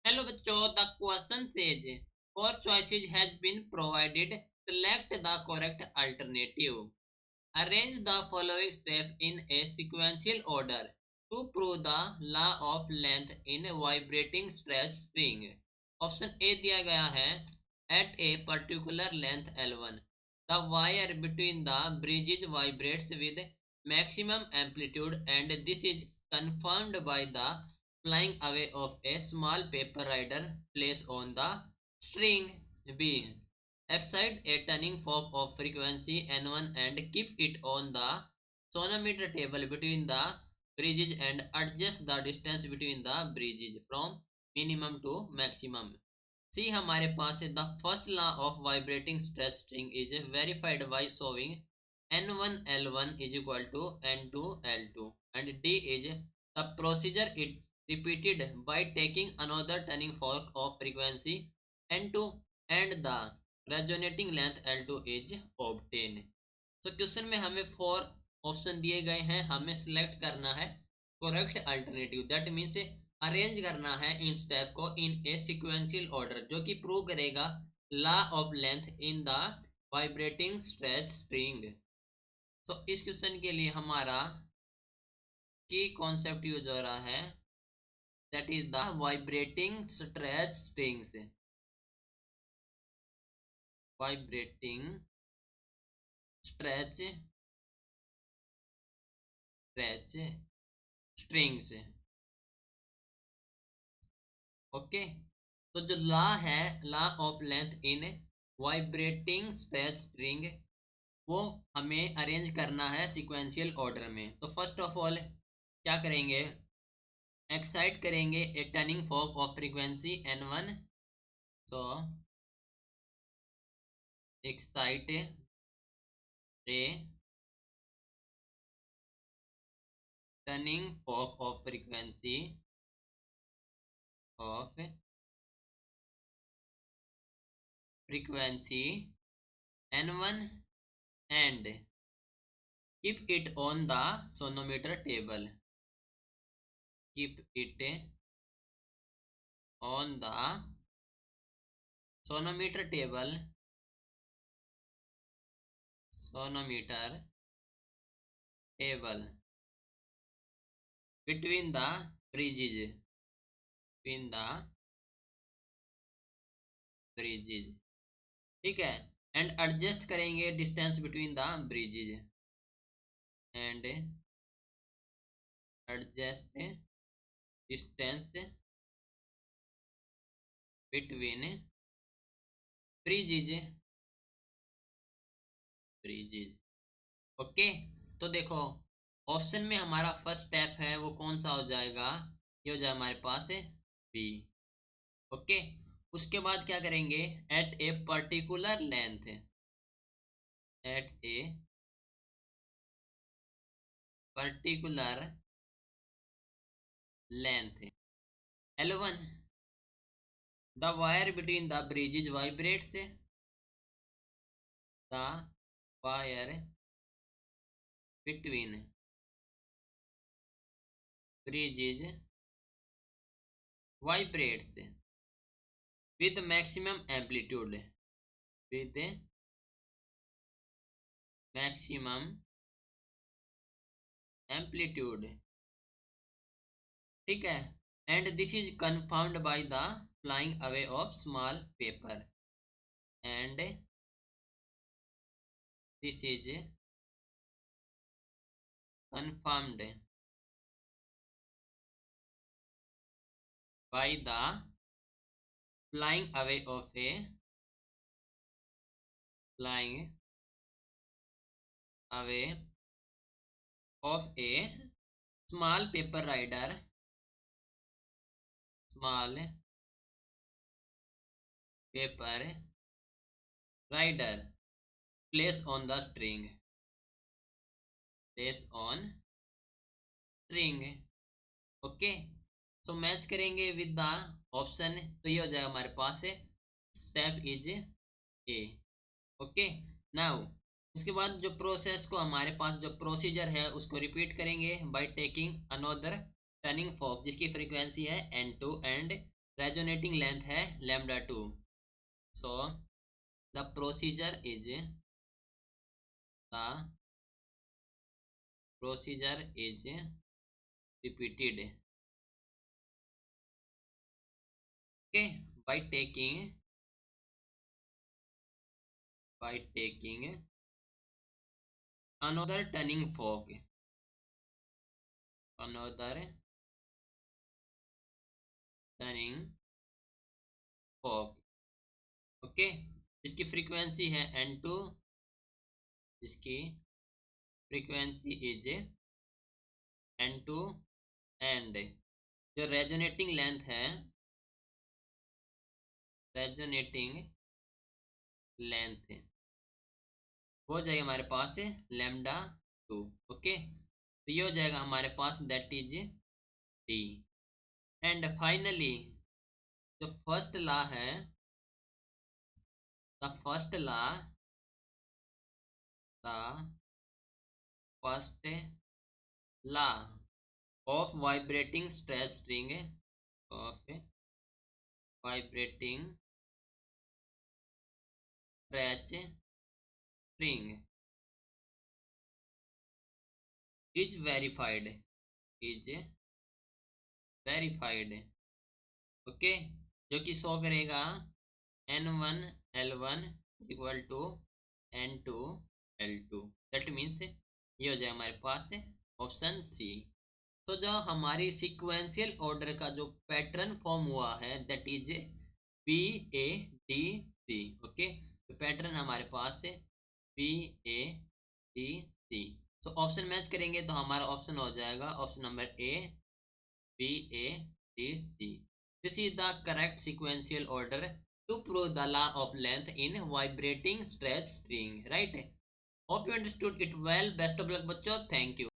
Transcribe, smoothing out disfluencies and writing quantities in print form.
Hello बच्चों, the question says four choices has been provided. Select the correct alternative. Arrange the following steps in a sequential order to prove the law of length in a vibrating stress string. Option A दिया गया है at a particular length L1. The wire between the bridges vibrates with maximum amplitude and this is confirmed by the flying away of a small paper rider placed on the string. B. Excite a tuning fork of frequency N1 and keep it on the sonometer table between the bridges and adjust the distance between the bridges from minimum to maximum. See हमारे पास है the first law of vibrating stress string is verified by showing N1 L1 is equal to N2 L2 and D is the procedure it repeated by taking another tuning fork of frequency N2 and the resonating length L2 is obtained. तो question में हमें four option दिए गए हैं, हमें select करना है correct alternative, that means arrange करना है इन स्टेप को इन ए सिक्वेंशियल ऑर्डर जो कि प्रूव करेगा law of length in the vibrating stretch string. तो इस क्वेश्चन के लिए हमारा की कॉन्सेप्ट यूज हो रहा है that is the vibrating stretch strings. Vibrating stretch strings. Okay, तो जो लॉ है law of length in vibrating stretch string वो हमें अरेंज करना है सिक्वेंशियल ऑर्डर में। तो फर्स्ट ऑफ ऑल क्या करेंगे, एक्साइट करेंगे a turning fork of frequency N1। So excite a turning fork of frequency N1 and keep it on the sonometer table. Keep it on the sonometer table. Sonometer table between the bridges. Between the bridges, ठीक है, and adjust करेंगे distance between the bridges and adjust distance between bridges. Okay, तो देखो option में हमारा first step है वो कौन सा हो जाएगा, ये हो जाए हमारे पास बी। ओके, उसके बाद क्या करेंगे, at a particular length, at a particular length L1 the wire between the bridges vibrates, the wire between bridges vibrates with maximum amplitude, with maximum amplitude, ठीक है, and this is confirmed by the flying away of small paper, and this is confirmed by the flying away of a small paper rider, small paper rider placed on the string, placed on string। Okay, so match करेंगे with the option, तो ये हो जाएगा हमारे पास step is a. Okay, now उसके बाद जो प्रोसेस को हमारे पास जो प्रोसीजर है उसको रिपीट करेंगे by taking another turning fork जिसकी फ्रीक्वेंसी है N2 एंड रेजोनेटिंग लेंथ है lambda 2, so the procedure is repeated, okay, by taking another turning fork, okay, जिसकी फ्रीक्वेंसी है n2, जिसकी फ्रीक्वेंसी इज n2, एंड जो रेजोनेटिंग लेंथ है, वो जाएगा हमारे पास लैम्डा 2, ओके। तो ये हो जाएगा हमारे पास that is D. And finally जो फर्स्ट लॉ है, the first law of vibrating stretch string, is verified, okay, जो कि शो करेगा n1 l1 equal to n2 l2, that means ये हो जाए हमारे पास ऑप्शन सी। तो जो हमारी सीक्वेंशियल ऑर्डर का जो पैटर्न फॉर्म हुआ है that is P A D C, okay. तो पैटर्न हमारे पास है पी ए डी सी। तो ऑप्शन मैच करेंगे तो हमारा ऑप्शन हो जाएगा option number A, P A D C. This is the correct sequential order to prove the law of length in vibrating stretch string, right? Hope you understood it well. Best of luck बच्चों, thank you.